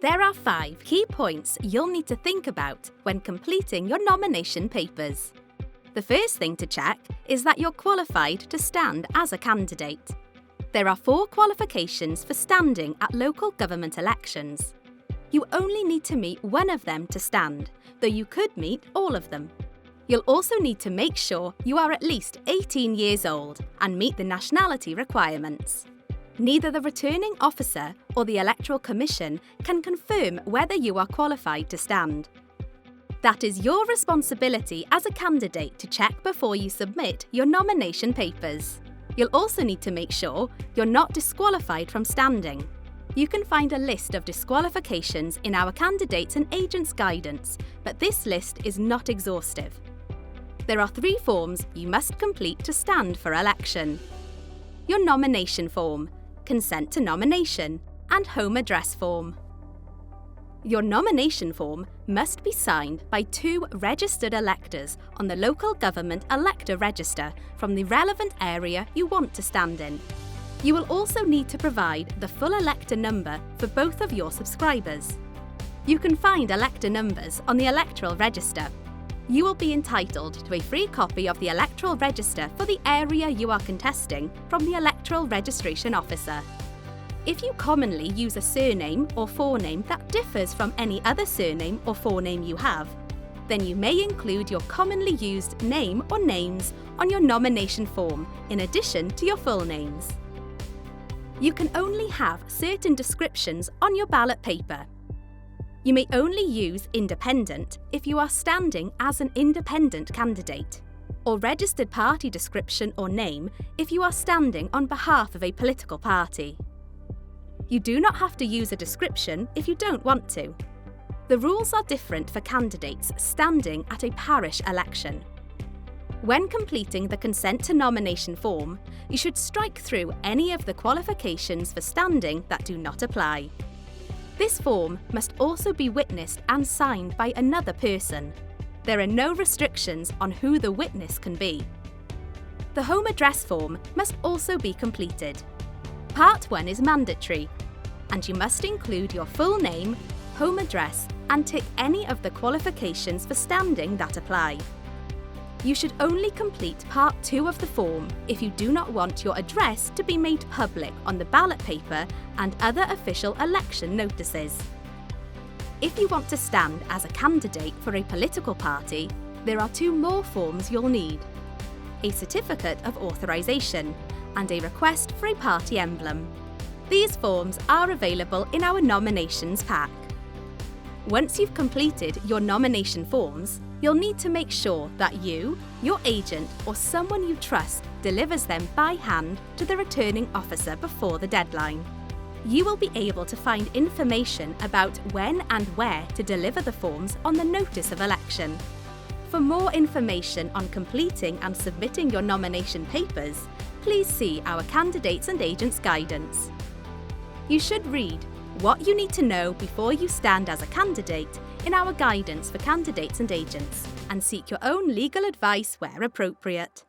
There are 5 key points you'll need to think about when completing your nomination papers. The first thing to check is that you're qualified to stand as a candidate. There are 4 qualifications for standing at local government elections. You only need to meet one of them to stand, though you could meet all of them. You'll also need to make sure you are at least 18 years old and meet the nationality requirements. Neither the returning officer or the Electoral Commission can confirm whether you are qualified to stand. That is your responsibility as a candidate to check before you submit your nomination papers. You'll also need to make sure you're not disqualified from standing. You can find a list of disqualifications in our Candidates and Agents Guidance, but this list is not exhaustive. There are 3 forms you must complete to stand for election: your nomination form, consent to nomination, and home address form. Your nomination form must be signed by 2 registered electors on the local government elector register from the relevant area you want to stand in. You will also need to provide the full elector number for both of your subscribers. You can find elector numbers on the electoral register. You will be entitled to a free copy of the electoral register for the area you are contesting from the electoral registration officer. If you commonly use a surname or forename that differs from any other surname or forename you have, then you may include your commonly used name or names on your nomination form in addition to your full names. You can only have certain descriptions on your ballot paper. You may only use independent if you are standing as an independent candidate, or registered party description or name if you are standing on behalf of a political party. You do not have to use a description if you don't want to. The rules are different for candidates standing at a parish election. When completing the consent to nomination form, you should strike through any of the qualifications for standing that do not apply. This form must also be witnessed and signed by another person. There are no restrictions on who the witness can be. The home address form must also be completed. Part 1 is mandatory, and you must include your full name, home address, and tick any of the qualifications for standing that apply. You should only complete Part 2 of the form if you do not want your address to be made public on the ballot paper and other official election notices. If you want to stand as a candidate for a political party, there are 2 more forms you'll need: a certificate of authorisation and a request for a party emblem. These forms are available in our nominations pack. Once you've completed your nomination forms, you'll need to make sure that you, your agent, or someone you trust delivers them by hand to the returning officer before the deadline. You will be able to find information about when and where to deliver the forms on the notice of election. For more information on completing and submitting your nomination papers, please see our Candidates and Agents Guidance. You should read what you need to know before you stand as a candidate in our guidance for candidates and agents, and seek your own legal advice where appropriate.